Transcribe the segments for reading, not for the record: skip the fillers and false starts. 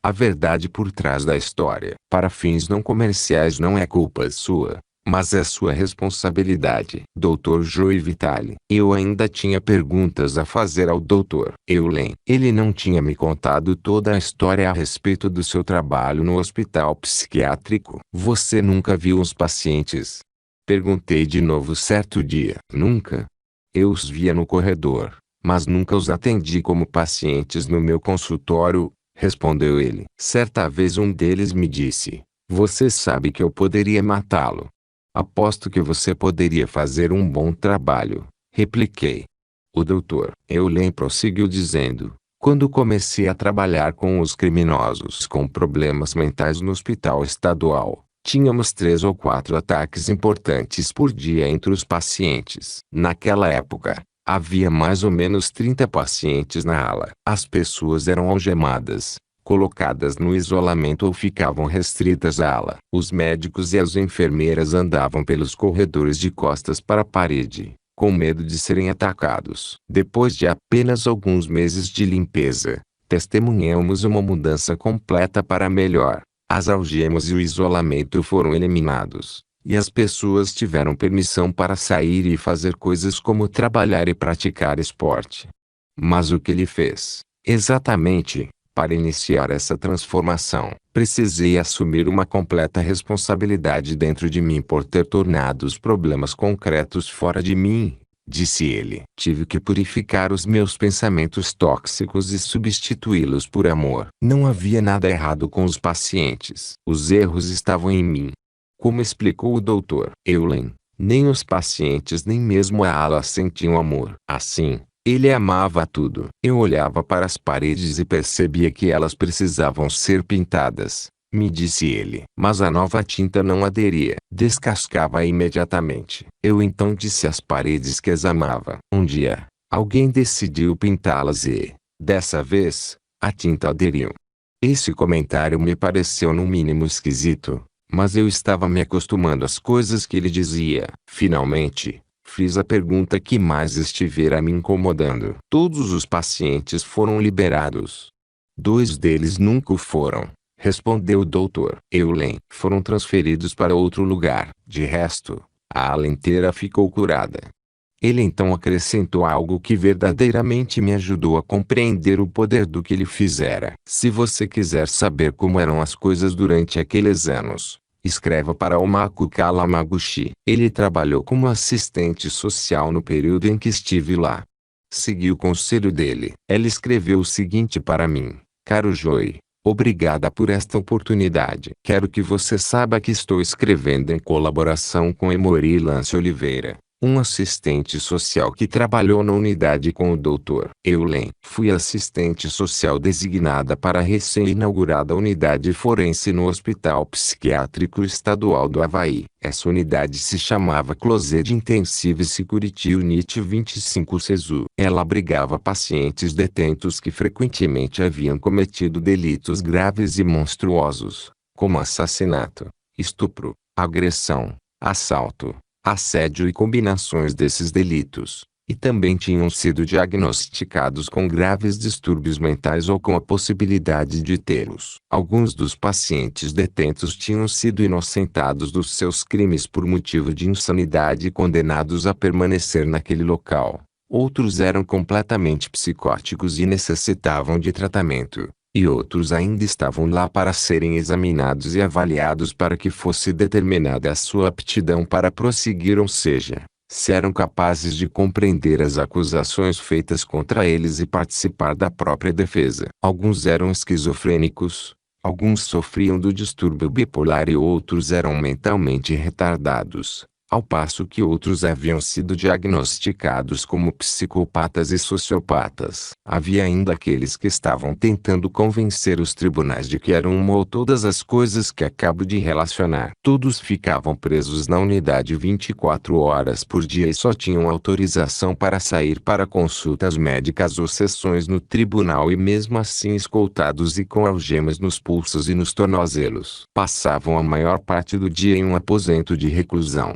A verdade por trás da história, para fins não comerciais, não é culpa sua, mas é sua responsabilidade. Dr. Joe Vitale. Eu ainda tinha perguntas a fazer ao Dr. Eulen. Ele não tinha me contado toda a história a respeito do seu trabalho no hospital psiquiátrico. Você nunca viu os pacientes? Perguntei de novo certo dia. Nunca. Eu os via no corredor, mas nunca os atendi como pacientes no meu consultório, respondeu ele. Certa vez um deles me disse: você sabe que eu poderia matá-lo. Aposto que você poderia fazer um bom trabalho, repliquei. O Dr. Eulen prosseguiu dizendo: quando comecei a trabalhar com os criminosos com problemas mentais no hospital estadual, tínhamos 3 ou 4 ataques importantes por dia entre os pacientes. Naquela época, havia mais ou menos 30 pacientes na ala. As pessoas eram algemadas, colocadas no isolamento ou ficavam restritas à ala. Os médicos e as enfermeiras andavam pelos corredores de costas para a parede, com medo de serem atacados. Depois de apenas alguns meses de limpeza, testemunhamos uma mudança completa para melhor. As algemas e o isolamento foram eliminados, e as pessoas tiveram permissão para sair e fazer coisas como trabalhar e praticar esporte. Mas o que ele fez, exatamente, para iniciar essa transformação? Precisei assumir uma completa responsabilidade dentro de mim por ter tornado os problemas concretos fora de mim, disse ele. Tive que purificar os meus pensamentos tóxicos e substituí-los por amor. Não havia nada errado com os pacientes. Os erros estavam em mim. Como explicou o Dr. Eulen, nem os pacientes nem mesmo a ala sentiam amor. Assim, ele amava tudo. Eu olhava para as paredes e percebia que elas precisavam ser pintadas, me disse ele. Mas a nova tinta não aderia. Descascava imediatamente. Eu então disse às paredes que as amava. Um dia, alguém decidiu pintá-las e, dessa vez, a tinta aderiu. Esse comentário me pareceu no mínimo esquisito, mas eu estava me acostumando às coisas que ele dizia. Finalmente, fiz a pergunta que mais estivera me incomodando. Todos os pacientes foram liberados. 2 deles nunca o foram, respondeu o Dr. Eulen. Foram transferidos para outro lugar. De resto, a ala inteira ficou curada. Ele então acrescentou algo que verdadeiramente me ajudou a compreender o poder do que ele fizera. Se você quiser saber como eram as coisas durante aqueles anos, escreva para Omako Kalamaguchi. Ele trabalhou como assistente social no período em que estive lá. Segui o conselho dele. Ela escreveu o seguinte para mim: caro Joey, obrigada por esta oportunidade. Quero que você saiba que estou escrevendo em colaboração com Emory Lance Oliveira, um assistente social que trabalhou na unidade com o Dr. Eulen. Fui assistente social designada para a recém-inaugurada unidade forense no Hospital Psiquiátrico Estadual do Havaí. Essa unidade se chamava Closed Intensive Security Unit 25 CESU. Ela abrigava pacientes detentos que frequentemente haviam cometido delitos graves e monstruosos, como assassinato, estupro, agressão, assalto, assédio e combinações desses delitos, e também tinham sido diagnosticados com graves distúrbios mentais ou com a possibilidade de tê-los. Alguns dos pacientes detentos tinham sido inocentados dos seus crimes por motivo de insanidade e condenados a permanecer naquele local. Outros eram completamente psicóticos e necessitavam de tratamento, e outros ainda estavam lá para serem examinados e avaliados para que fosse determinada a sua aptidão para prosseguir, ou seja, se eram capazes de compreender as acusações feitas contra eles e participar da própria defesa. Alguns eram esquizofrênicos, alguns sofriam do distúrbio bipolar e outros eram mentalmente retardados, ao passo que outros haviam sido diagnosticados como psicopatas e sociopatas. Havia ainda aqueles que estavam tentando convencer os tribunais de que eram uma ou todas as coisas que acabo de relacionar. Todos ficavam presos na unidade 24 horas por dia e só tinham autorização para sair para consultas médicas ou sessões no tribunal, e mesmo assim escoltados e com algemas nos pulsos e nos tornozelos. Passavam a maior parte do dia em um aposento de reclusão,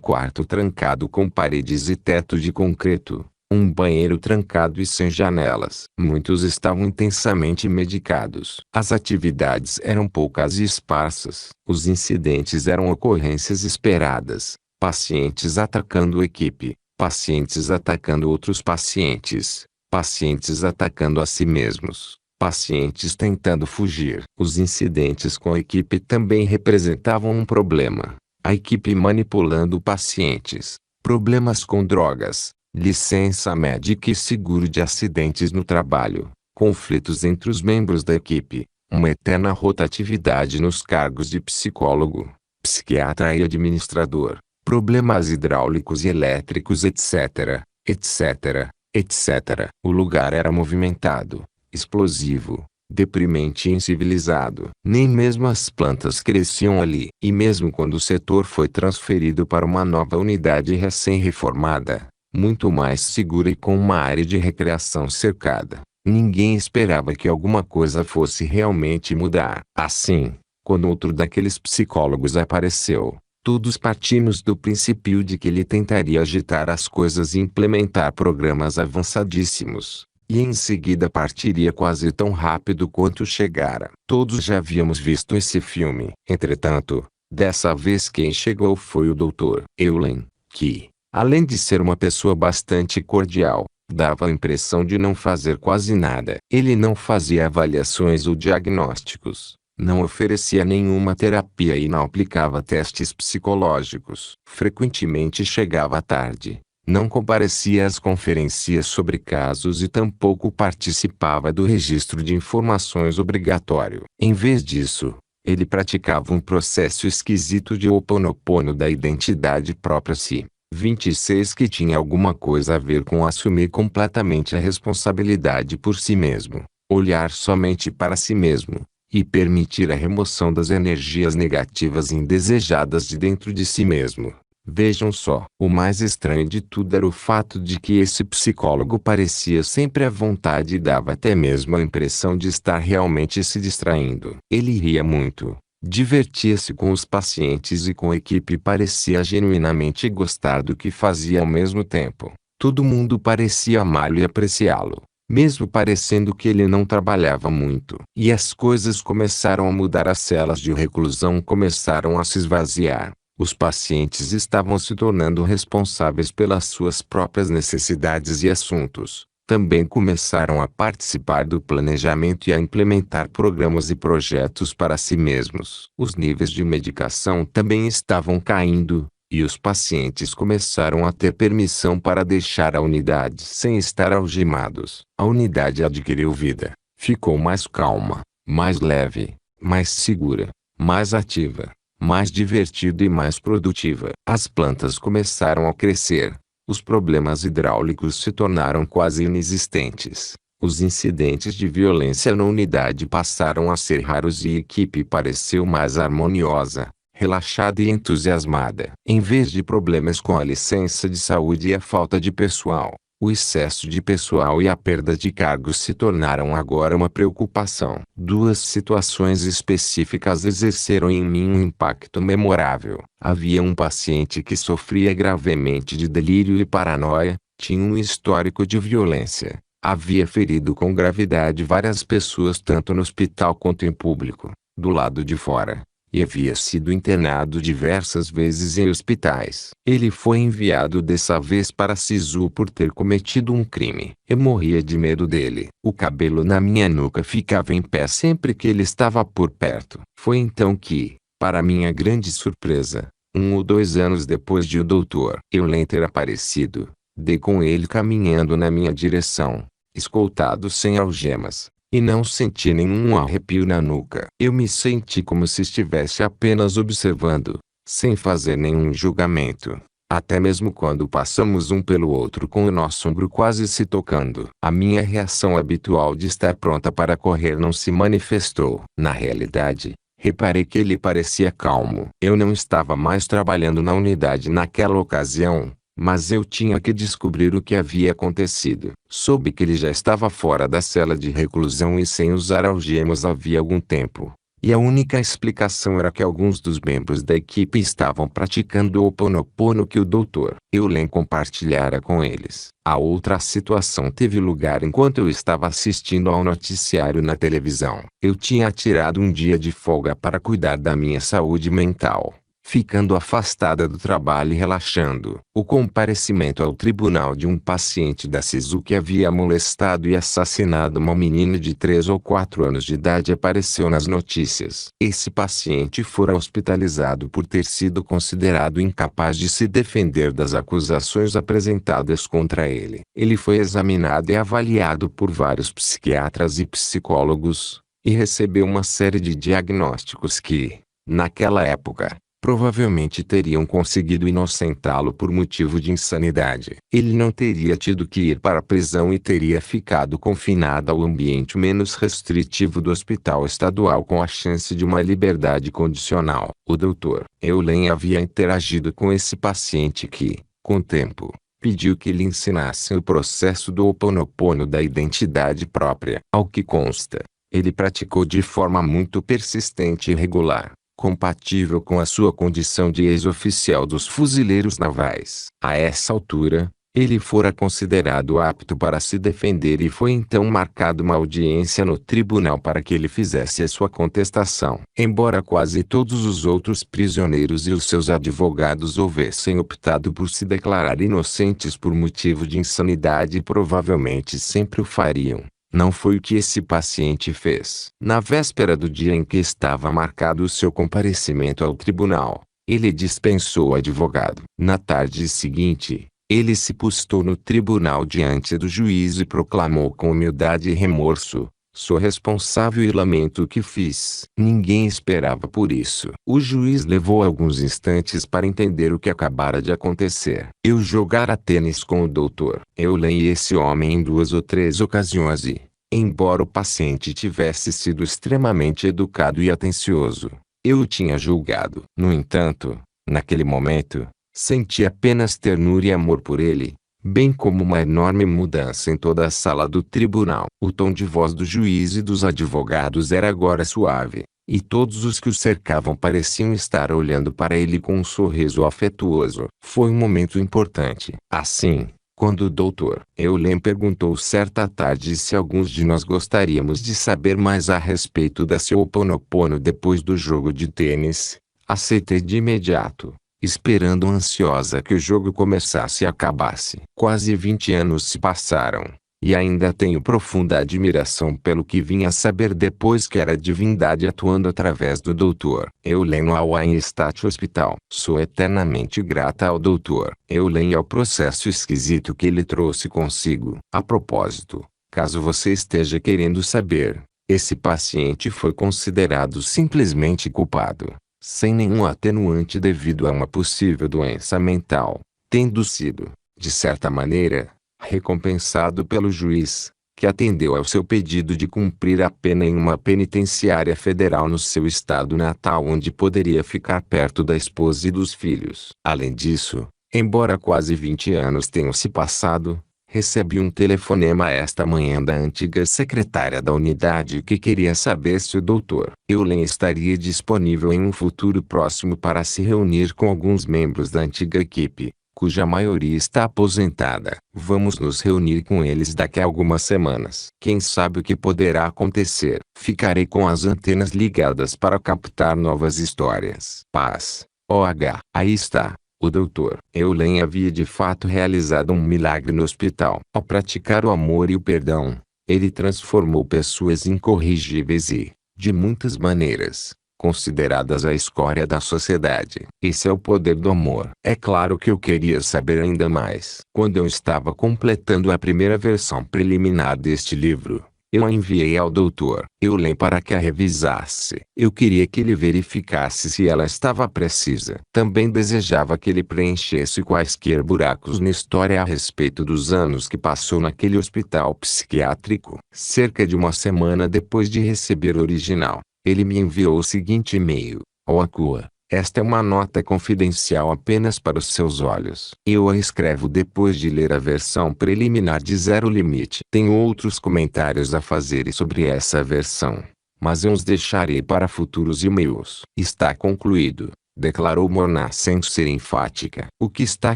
quarto trancado com paredes e teto de concreto, Um banheiro trancado e sem janelas. Muitos estavam intensamente medicados. As atividades eram poucas e esparsas. Os incidentes eram ocorrências esperadas. Pacientes atacando equipe. Pacientes atacando outros pacientes. Pacientes atacando a si mesmos. Pacientes tentando fugir. Os incidentes com a equipe também representavam um problema. A equipe manipulando pacientes. Problemas com drogas. Licença médica e seguro de acidentes no trabalho. Conflitos entre os membros da equipe. Uma eterna rotatividade nos cargos de psicólogo, psiquiatra e administrador. Problemas hidráulicos e elétricos, etc, etc, etc. O lugar era movimentado, explosivo, deprimente e incivilizado. Nem mesmo as plantas cresciam ali. E mesmo quando o setor foi transferido para uma nova unidade recém-reformada, muito mais segura e com uma área de recreação cercada, ninguém esperava que alguma coisa fosse realmente mudar. Assim, quando outro daqueles psicólogos apareceu, todos partimos do princípio de que ele tentaria agitar as coisas e implementar programas avançadíssimos, e em seguida partiria quase tão rápido quanto chegara. Todos já havíamos visto esse filme. Entretanto, dessa vez quem chegou foi o Dr. Eulen, que, além de ser uma pessoa bastante cordial, dava a impressão de não fazer quase nada. Ele não fazia avaliações ou diagnósticos, não oferecia nenhuma terapia e não aplicava testes psicológicos. Frequentemente chegava tarde, não comparecia às conferências sobre casos e tampouco participava do registro de informações obrigatório. Em vez disso, ele praticava um processo esquisito de Ho'oponopono da identidade própria si. 26 que tinha alguma coisa a ver com assumir completamente a responsabilidade por si mesmo, olhar somente para si mesmo, e permitir a remoção das energias negativas e indesejadas de dentro de si mesmo. Vejam só, o mais estranho de tudo era o fato de que esse psicólogo parecia sempre à vontade e dava até mesmo a impressão de estar realmente se distraindo. Ele ria muito. Divertia-se com os pacientes e com a equipe e parecia genuinamente gostar do que fazia ao mesmo tempo. Todo mundo parecia amá-lo e apreciá-lo, mesmo parecendo que ele não trabalhava muito. E as coisas começaram a mudar. As celas de reclusão começaram a se esvaziar. Os pacientes estavam se tornando responsáveis pelas suas próprias necessidades e assuntos. Também começaram a participar do planejamento e a implementar programas e projetos para si mesmos. Os níveis de medicação também estavam caindo, e os pacientes começaram a ter permissão para deixar a unidade sem estar algemados. A unidade adquiriu vida, ficou mais calma, mais leve, mais segura, mais ativa, mais divertida e mais produtiva. As plantas começaram a crescer. Os problemas hidráulicos se tornaram quase inexistentes. Os incidentes de violência na unidade passaram a ser raros e a equipe pareceu mais harmoniosa, relaxada e entusiasmada. Em vez de problemas com a licença de saúde e a falta de pessoal, o excesso de pessoal e a perda de cargos se tornaram agora uma preocupação. Duas situações específicas exerceram em mim um impacto memorável. Havia um paciente que sofria gravemente de delírio e paranoia, tinha um histórico de violência, havia ferido com gravidade várias pessoas tanto no hospital quanto em público, do lado de fora, e havia sido internado diversas vezes em hospitais. Ele foi enviado dessa vez para Sisu por ter cometido um crime. Eu morria de medo dele. O cabelo na minha nuca ficava em pé sempre que ele estava por perto. Foi então que, para minha grande surpresa, 1 ou 2 anos depois de o Dr. Eulen ter aparecido, dei com ele caminhando na minha direção, escoltado sem algemas. E não senti nenhum arrepio na nuca. Eu me senti como se estivesse apenas observando, sem fazer nenhum julgamento. Até mesmo quando passamos um pelo outro com o nosso ombro quase se tocando. A minha reação habitual de estar pronta para correr não se manifestou. Na realidade, reparei que ele parecia calmo. Eu não estava mais trabalhando na unidade naquela ocasião. Mas eu tinha que descobrir o que havia acontecido. Soube que ele já estava fora da cela de reclusão e sem usar algemas havia algum tempo. E a única explicação era que alguns dos membros da equipe estavam praticando o Ho Oponopono que o Dr. Eulen compartilhara com eles. A outra situação teve lugar enquanto eu estava assistindo ao noticiário na televisão. Eu tinha tirado um dia de folga para cuidar da minha saúde mental, ficando afastada do trabalho e relaxando. O comparecimento ao tribunal de um paciente da SISU que havia molestado e assassinado uma menina de 3 ou 4 anos de idade apareceu nas notícias. Esse paciente fora hospitalizado por ter sido considerado incapaz de se defender das acusações apresentadas contra ele. Ele foi examinado e avaliado por vários psiquiatras e psicólogos, e recebeu uma série de diagnósticos que, naquela época, provavelmente teriam conseguido inocentá-lo por motivo de insanidade. Ele não teria tido que ir para a prisão e teria ficado confinado ao ambiente menos restritivo do hospital estadual com a chance de uma liberdade condicional. O Dr. Eulen havia interagido com esse paciente que, com o tempo, pediu que lhe ensinassem o processo do Ho Oponopono da identidade própria. Ao que consta, ele praticou de forma muito persistente e regular, compatível com a sua condição de ex-oficial dos fuzileiros navais. A essa altura, ele fora considerado apto para se defender e foi então marcada uma audiência no tribunal para que ele fizesse a sua contestação. Embora quase todos os outros prisioneiros e os seus advogados houvessem optado por se declarar inocentes por motivo de insanidade e provavelmente sempre o fariam, não foi o que esse paciente fez. Na véspera do dia em que estava marcado o seu comparecimento ao tribunal, ele dispensou o advogado. Na tarde seguinte, ele se postou no tribunal diante do juiz e proclamou com humildade e remorso: "Sou responsável e lamento o que fiz." Ninguém esperava por isso. O juiz levou alguns instantes para entender o que acabara de acontecer. Eu jogara tênis com o Dr. Eulen e esse homem em 2 ou 3 ocasiões e, embora o paciente tivesse sido extremamente educado e atencioso, eu o tinha julgado. No entanto, naquele momento, senti apenas ternura e amor por ele, bem como uma enorme mudança em toda a sala do tribunal. O tom de voz do juiz e dos advogados era agora suave, e todos os que o cercavam pareciam estar olhando para ele com um sorriso afetuoso. Foi um momento importante. Assim, quando o Dr. Eulen perguntou certa tarde se alguns de nós gostaríamos de saber mais a respeito da seu Ho Oponopono depois do jogo de tênis, aceitei de imediato, esperando ansiosa que o jogo começasse e acabasse. Quase 20 anos se passaram, e ainda tenho profunda admiração pelo que vim a saber depois que era a divindade atuando através do Dr. Eulen no Hawaii State Hospital. Sou eternamente grata ao Dr. Eulen e ao processo esquisito que ele trouxe consigo. A propósito, caso você esteja querendo saber, esse paciente foi considerado simplesmente culpado, sem nenhum atenuante devido a uma possível doença mental, tendo sido, de certa maneira, recompensado pelo juiz, que atendeu ao seu pedido de cumprir a pena em uma penitenciária federal no seu estado natal onde poderia ficar perto da esposa e dos filhos. Além disso, embora quase 20 anos tenham se passado, recebi um telefonema esta manhã da antiga secretária da unidade que queria saber se o Dr. Eulen estaria disponível em um futuro próximo para se reunir com alguns membros da antiga equipe, cuja maioria está aposentada. Vamos nos reunir com eles daqui a algumas semanas. Quem sabe o que poderá acontecer. Ficarei com as antenas ligadas para captar novas histórias. Paz. OH. Aí está. O Dr. Eulen havia de fato realizado um milagre no hospital. Ao praticar o amor e o perdão, ele transformou pessoas incorrigíveis e, de muitas maneiras, consideradas a escória da sociedade. Esse é o poder do amor. É claro que eu queria saber ainda mais. Quando eu estava completando a primeira versão preliminar deste livro, eu a enviei ao Dr. Eulen para que a revisasse. Eu queria que ele verificasse se ela estava precisa. Também desejava que ele preenchesse quaisquer buracos na história a respeito dos anos que passou naquele hospital psiquiátrico. Cerca de uma semana depois de receber o original, ele me enviou o seguinte e-mail: "Oakua, esta é uma nota confidencial apenas para os seus olhos. Eu a escrevo depois de ler a versão preliminar de Zero Limite. Tenho outros comentários a fazer sobre essa versão, mas eu os deixarei para futuros e-mails. Está concluído, declarou Morna sem ser enfática. O que está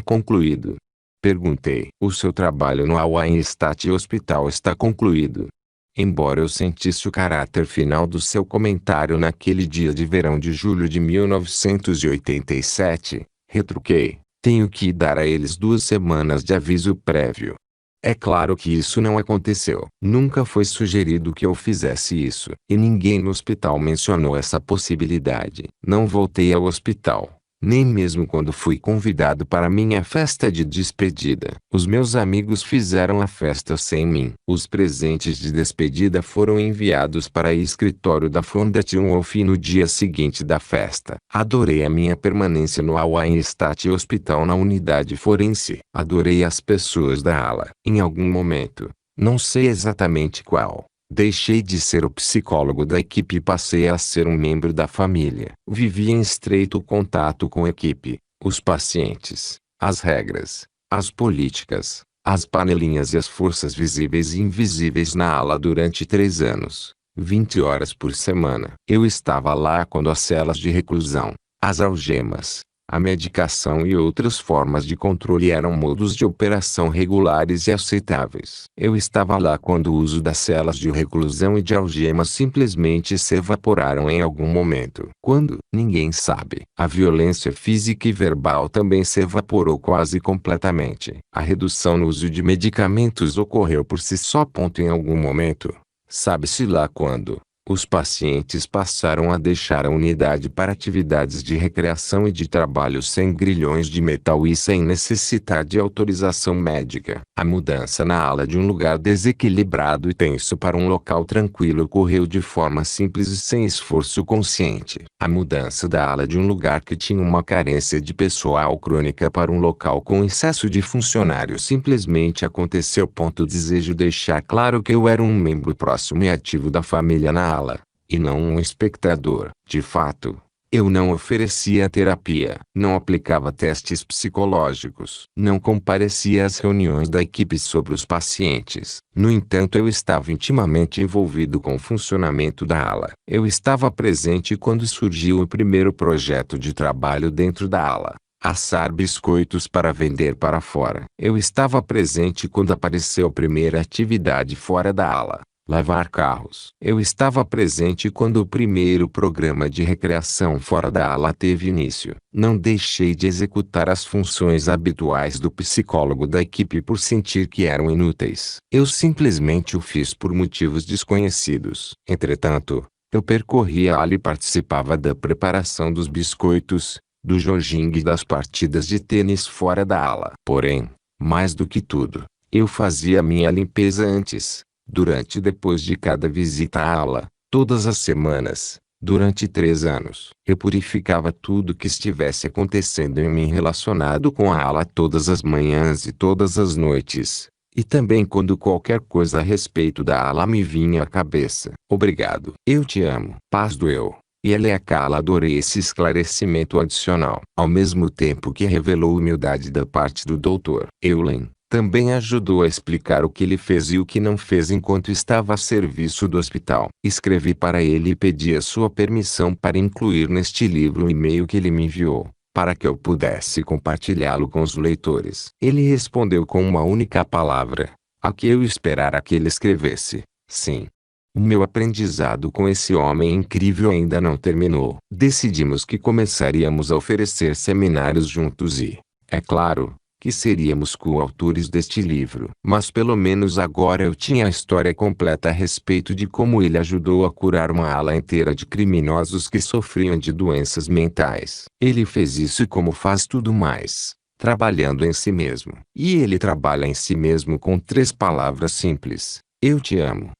concluído? Perguntei. O seu trabalho no Al-Ain-Stat Hospital está concluído. Embora eu sentisse o caráter final do seu comentário naquele dia de verão de julho de 1987, retruquei. Tenho que dar a eles 2 semanas de aviso prévio. É claro que isso não aconteceu. Nunca foi sugerido que eu fizesse isso. E ninguém no hospital mencionou essa possibilidade. Não voltei ao hospital, nem mesmo quando fui convidado para minha festa de despedida. Os meus amigos fizeram a festa sem mim. Os presentes de despedida foram enviados para o escritório da Fondation Wolf no dia seguinte da festa. Adorei a minha permanência no Al-Ain-Stat Hospital na unidade forense. Adorei as pessoas da ala. Em algum momento, não sei exatamente qual, deixei de ser o psicólogo da equipe e passei a ser um membro da família. Vivi em estreito contato com a equipe, os pacientes, as regras, as políticas, as panelinhas e as forças visíveis e invisíveis na ala durante 3 anos, 20 horas por semana. Eu estava lá quando as celas de reclusão, as algemas, a medicação e outras formas de controle eram modos de operação regulares e aceitáveis. Eu estava lá quando o uso das celas de reclusão e de algemas simplesmente se evaporaram em algum momento. Quando? Ninguém sabe. A violência física e verbal também se evaporou quase completamente. A redução no uso de medicamentos ocorreu por si só. Em algum momento, sabe-se lá quando, os pacientes passaram a deixar a unidade para atividades de recreação e de trabalho sem grilhões de metal e sem necessitar de autorização médica. A mudança na ala de um lugar desequilibrado e tenso para um local tranquilo ocorreu de forma simples e sem esforço consciente. A mudança da ala de um lugar que tinha uma carência de pessoal crônica para um local com excesso de funcionários simplesmente aconteceu. Desejo deixar claro que eu era um membro próximo e ativo da família na ala, e não um espectador. De fato, eu não oferecia terapia, não aplicava testes psicológicos, não comparecia às reuniões da equipe sobre os pacientes. No entanto, eu estava intimamente envolvido com o funcionamento da ala. Eu estava presente quando surgiu o primeiro projeto de trabalho dentro da ala: assar biscoitos para vender para fora. Eu estava presente quando apareceu a primeira atividade fora da ala: lavar carros. Eu estava presente quando o primeiro programa de recreação fora da ala teve início. Não deixei de executar as funções habituais do psicólogo da equipe por sentir que eram inúteis. Eu simplesmente o fiz por motivos desconhecidos. Entretanto, eu percorria a ala e participava da preparação dos biscoitos, do jogging e das partidas de tênis fora da ala. Porém, mais do que tudo, eu fazia minha limpeza antes, durante e depois de cada visita à ala, todas as semanas, durante 3 anos. Eu purificava tudo que estivesse acontecendo em mim relacionado com a ala todas as manhãs e todas as noites, e também quando qualquer coisa a respeito da ala me vinha à cabeça. Obrigado. Eu te amo. Paz do eu. E Eleakala adorei esse esclarecimento adicional. Ao mesmo tempo que revelou humildade da parte do Dr. Eulen, também ajudou a explicar o que ele fez e o que não fez enquanto estava a serviço do hospital. Escrevi para ele e pedi a sua permissão para incluir neste livro o e-mail que ele me enviou, para que eu pudesse compartilhá-lo com os leitores. Ele respondeu com uma única palavra, a que eu esperara que ele escrevesse: sim. O meu aprendizado com esse homem incrível ainda não terminou. Decidimos que começaríamos a oferecer seminários juntos e, é claro, que seríamos coautores deste livro. Mas pelo menos agora eu tinha a história completa a respeito de como ele ajudou a curar uma ala inteira de criminosos que sofriam de doenças mentais. Ele fez isso como faz tudo mais, trabalhando em si mesmo. E ele trabalha em si mesmo com 3 palavras simples: eu te amo.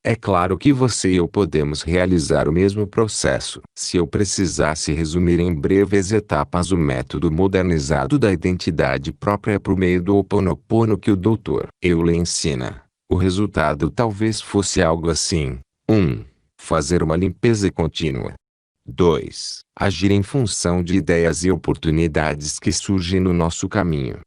É claro que você e eu podemos realizar o mesmo processo. Se eu precisasse resumir em breves etapas o método modernizado da identidade própria por meio do Ho Oponopono que o Dr. Eulen ensina, o resultado talvez fosse algo assim: 1. Fazer uma limpeza contínua. 2. Agir em função de ideias e oportunidades que surgem no nosso caminho.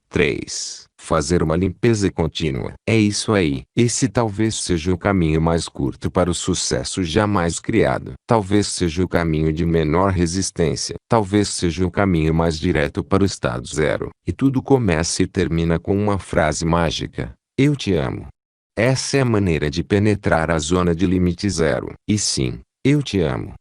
3. Fazer uma limpeza contínua. É isso aí. Esse talvez seja o caminho mais curto para o sucesso jamais criado. Talvez seja o caminho de menor resistência. Talvez seja o caminho mais direto para o estado zero. E tudo começa e termina com uma frase mágica: eu te amo. Essa é a maneira de penetrar a zona de limite zero. E sim, eu te amo.